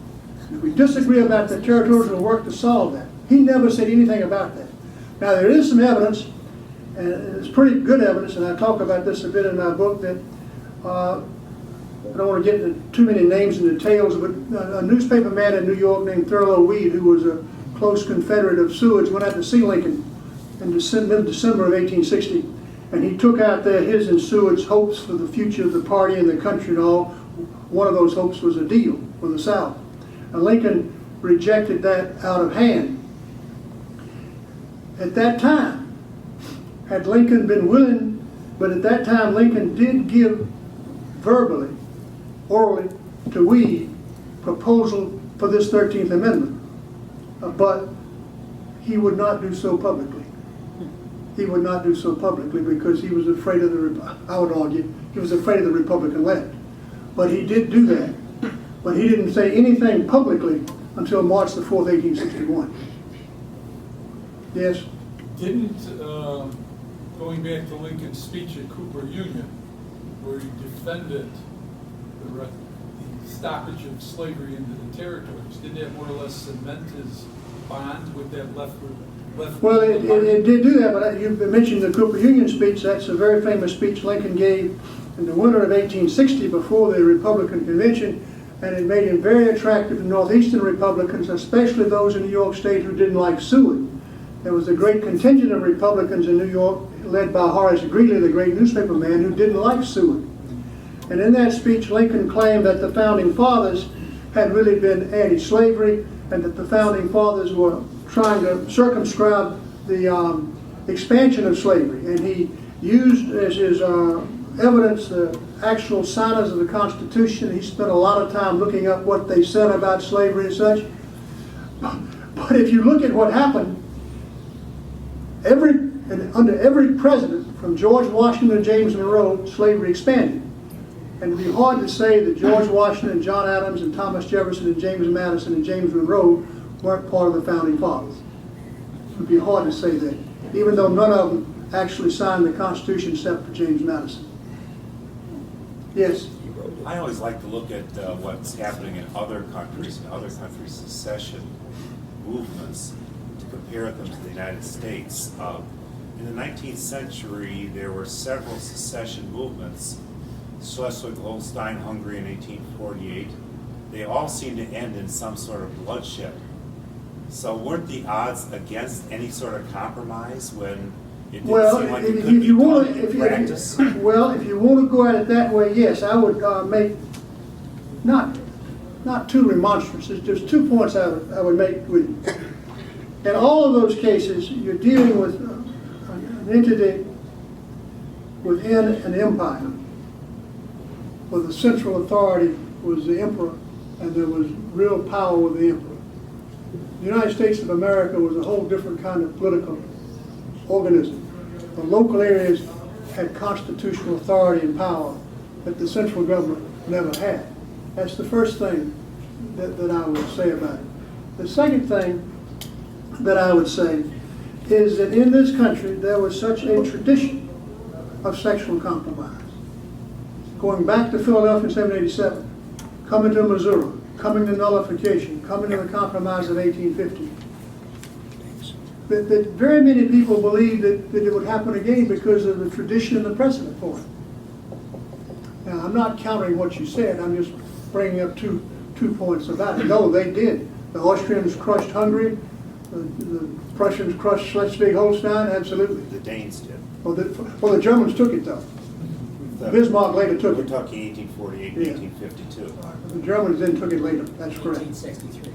If we disagree about the territories, we'll work to solve that. He never said anything about that. Now, there is some evidence, and it's pretty good evidence, and I talk about this a bit in my book, that I don't want to get into too many names and details, but a newspaper man in New York named Thurlow Weed, who was a close Confederate of Seward's, went out to see Lincoln in mid-December of 1860, and he took out there his and Seward's hopes for the future of the party and the country and all. One of those hopes was a deal with the South. And Lincoln rejected that out of hand. At that time, had Lincoln been willing, but at that time Lincoln did give verbally, orally, to Weed, proposal for this 13th Amendment. But he would not do so publicly. He would not do so publicly because he was afraid of I would argue, he was afraid of the Republican left. But he did do that. But he didn't say anything publicly until March the 4th, 1861. Yes? Didn't, going back to Lincoln's speech at Cooper Union, where he defended the stoppage of slavery into the territories, didn't that more or less cement his bond with that left? Well, it did do that, but you mentioned the Cooper Union speech. That's a very famous speech Lincoln gave in the winter of 1860 before the Republican Convention, and it made him very attractive to Northeastern Republicans, especially those in New York State who didn't like Seward. There was a great contingent of Republicans in New York, led by Horace Greeley, the great newspaper man, who didn't like Seward. And in that speech, Lincoln claimed that the Founding Fathers had really been anti-slavery, and that the Founding Fathers were trying to circumscribe the expansion of slavery. And he used as his evidence the actual signers of the Constitution. He spent a lot of time looking up what they said about slavery and such. But if you look at what happened, under every president, from George Washington to James Monroe, slavery expanded. And it would be hard to say that George Washington and John Adams and Thomas Jefferson and James Madison and James Monroe weren't part of the Founding Fathers. It would be hard to say that, even though none of them actually signed the Constitution except for James Madison. Yes? I always like to look at what's happening in other countries and other countries' secession movements to compare them to the United States. In the 19th century, there were several secession movements. Schleswig-Holstein, Hungary in 1848. They all seemed to end in some sort of bloodshed. So weren't the odds against any sort of compromise when it didn't seem like it could be done in practice? Well, if you want to go at it that way, yes, I would make not two remonstrances, just 2 points I would make with you. In all of those cases, you're dealing with an entity within an empire, where the central authority was the emperor, and there was real power with the emperor. The United States of America was a whole different kind of political organism. The local areas had constitutional authority and power that the central government never had. That's the first thing that I would say about it. The second thing that I would say is that in this country there was such a tradition of sectional compromise. Going back to Philadelphia in 1787, coming to Missouri, coming to nullification, coming to the Compromise of 1850. That very many people believe that it would happen again because of the tradition and the precedent for it. Now, I'm not countering what you said, I'm just bringing up two points about it. No, they did. The Austrians crushed Hungary, the Prussians crushed Schleswig-Holstein, absolutely. The Danes did. Well, the Germans took it though. Bismarck later took We're it. talking 1848, Yeah. 1852. The Germans then took it later, that's correct. 1863.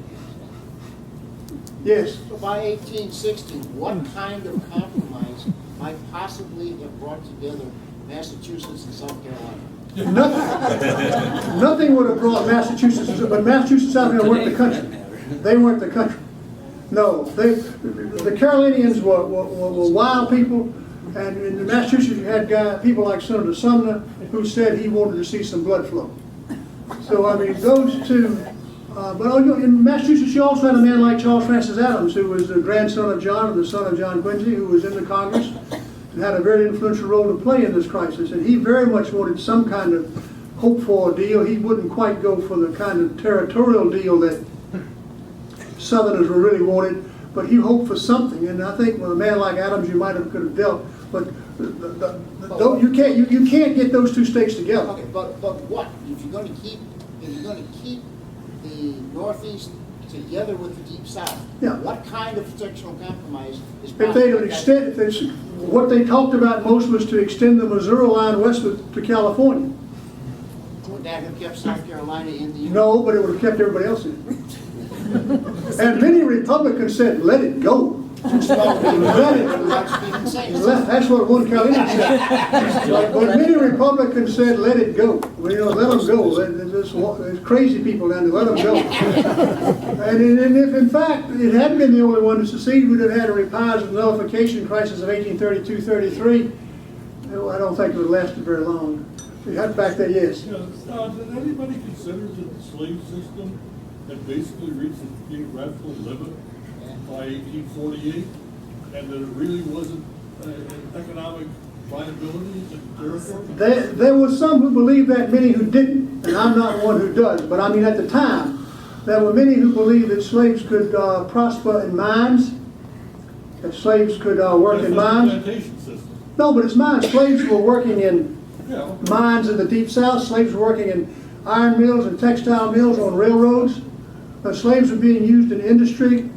Yes, So by 1860, what kind of compromise might possibly have brought together Massachusetts and South Carolina? nothing would have brought Massachusetts, but Massachusetts and South Carolina weren't the country. They weren't the country. No, the Carolinians were wild people, and in Massachusetts you had people like Senator Sumner who said he wanted to see some blood flow. So I mean, those two. But in Massachusetts, you also had a man like Charles Francis Adams, who was the grandson of John, and the son of John Quincy, who was in the Congress and had a very influential role to play in this crisis. And he very much wanted some kind of hope for a deal. He wouldn't quite go for the kind of territorial deal that Southerners were really wanted, but he hoped for something. And I think with a man like Adams, you might have could have dealt. But you can't get those two states together. Okay, but what if you're going to keep the Northeast together with the Deep South? Yeah. What kind of sectional compromise is If possible? they would extend, what they talked about most was to extend the Missouri line westward to California. Would that have kept South Carolina in the Union? No, but it would have kept everybody else in. And many Republicans said, let it go. That's what one Carolinian said. But many Republicans said, let it go. Well, you know, let them go. There's crazy people down there, let them go. And if in fact it hadn't been the only one to secede, we'd have had a reprise of the nullification crisis of 1832-33. I don't think it would have lasted very long. We had back there, yes. Did anybody consider that the slave system had basically reached its geographical limit by 1848, and that it really wasn't an economic viability to the territory? There were some who believed that, many who didn't, and I'm not one who does. But I mean, at the time, there were many who believed that slaves could prosper in mines, that slaves could work in mines. Plantation system. No, but it's mines. Slaves were working in Yeah. mines in the Deep South. Slaves were working in iron mills and textile mills on railroads. Slaves were being used in industry.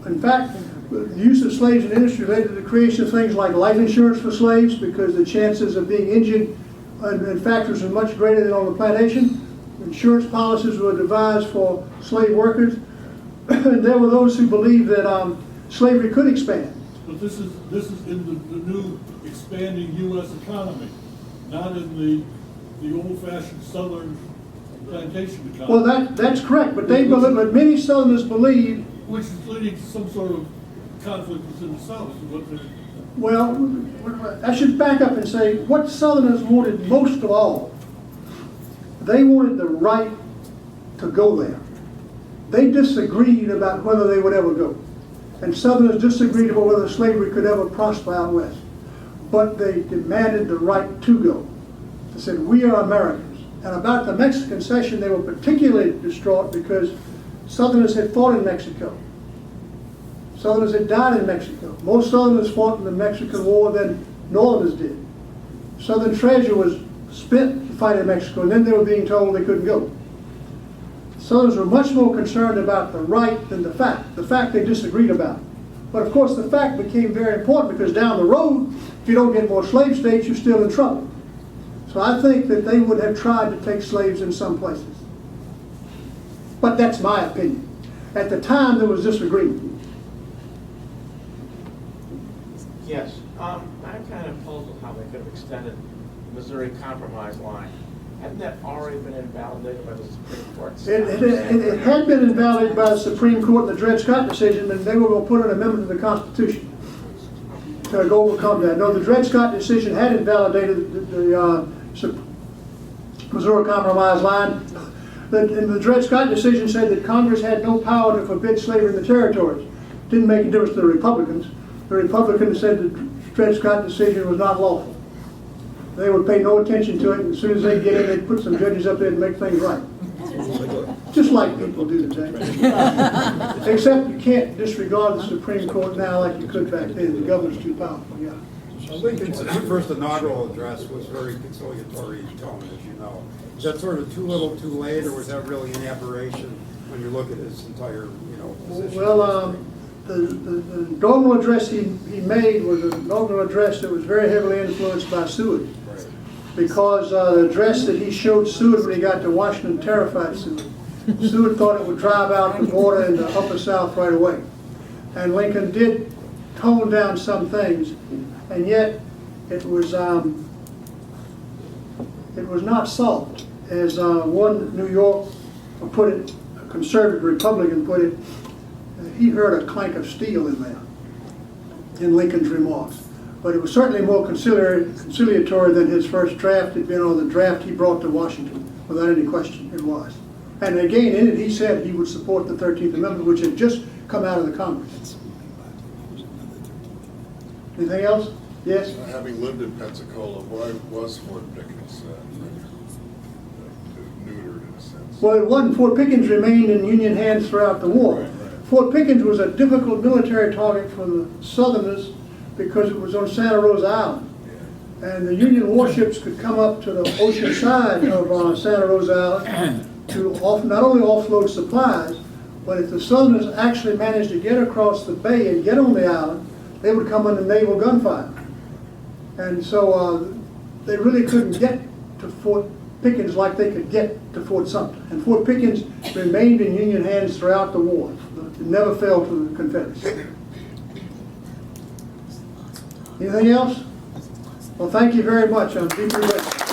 In fact, the use of slaves in industry led to the creation of things like life insurance for slaves, because the chances of being injured in factories were much greater than on the plantation. Insurance policies were devised for slave workers. And there were those who believed that slavery could expand. But this is in the new expanding U.S. economy, not in the old-fashioned Southern plantation economy. Well, that's correct, but but many Southerners believe. Which is leading to some sort of conflict within the South. Well, I should back up and say what Southerners wanted most of all. They wanted the right to go there. They disagreed about whether they would ever go. And Southerners disagreed about whether slavery could ever prosper out west. But they demanded the right to go. They said, we are Americans. And about the Mexican cession, they were particularly distraught because Southerners had fought in Mexico. Southerners had died in Mexico. More Southerners fought in the Mexican War than Northerners did. Southern treasure was spent fighting in Mexico, and then they were being told they couldn't go. Southerners were much more concerned about the right than the fact. The fact they disagreed about. But of course the fact became very important, because down the road, if you don't get more slave states, you're still in trouble. So I think that they would have tried to take slaves in some places. But that's my opinion. At the time, there was disagreement. Yes, I'm kind of puzzled how they could have extended the Missouri Compromise line hadn't that already been invalidated by the Supreme Court? It had been invalidated by the Supreme Court in the Dred Scott decision, and they were going to put an amendment to the Constitution to go overcome that. No, the Dred Scott decision had invalidated the Missouri Compromise line. The Dred Scott decision said that Congress had no power to forbid slavery in the territories. Didn't make a difference to the Republicans. The Republicans said the Dred Scott decision was not lawful. They would pay no attention to it, and as soon as they get in, they'd put some judges up there and make things right. Just like people do today. Except you can't disregard the Supreme Court now like you could back then. The governor's too powerful, yeah. Lincoln's first inaugural address was very conciliatory tone, as you know. Is that sort of too little too late, or was that really an aberration when you look at his entire, position? Well, the inaugural address he made was an inaugural address that was very heavily influenced by Seward. Right. Because the address that he showed Seward when he got to Washington terrified Seward. Seward thought it would drive out the border in the upper South right away. And Lincoln did tone down some things, and yet it was not soft. As one New York put it, a conservative Republican put it, he heard a clank of steel in there, in Lincoln's remarks. But it was certainly more conciliatory than his first draft had been, or the draft he brought to Washington, without any question it was. And again, in it, he said he would support the 13th Amendment, which had just come out of the Congress. Anything else? Yes? Having lived in Pensacola, why was Fort Pickens neutered in a sense? Well, it wasn't. Fort Pickens remained in Union hands throughout the war. Right. Fort Pickens was a difficult military target for the Southerners because it was on Santa Rosa Island. And the Union warships could come up to the ocean side of Santa Rosa Island to not only offload supplies, but if the Southerners actually managed to get across the bay and get on the island, they would come under naval gunfire. And so they really couldn't get to Fort Pickens like they could get to Fort Sumter. And Fort Pickens remained in Union hands throughout the war. It never fell to the Confederates. Anything else? Well, thank you very much. I'm deeply grateful.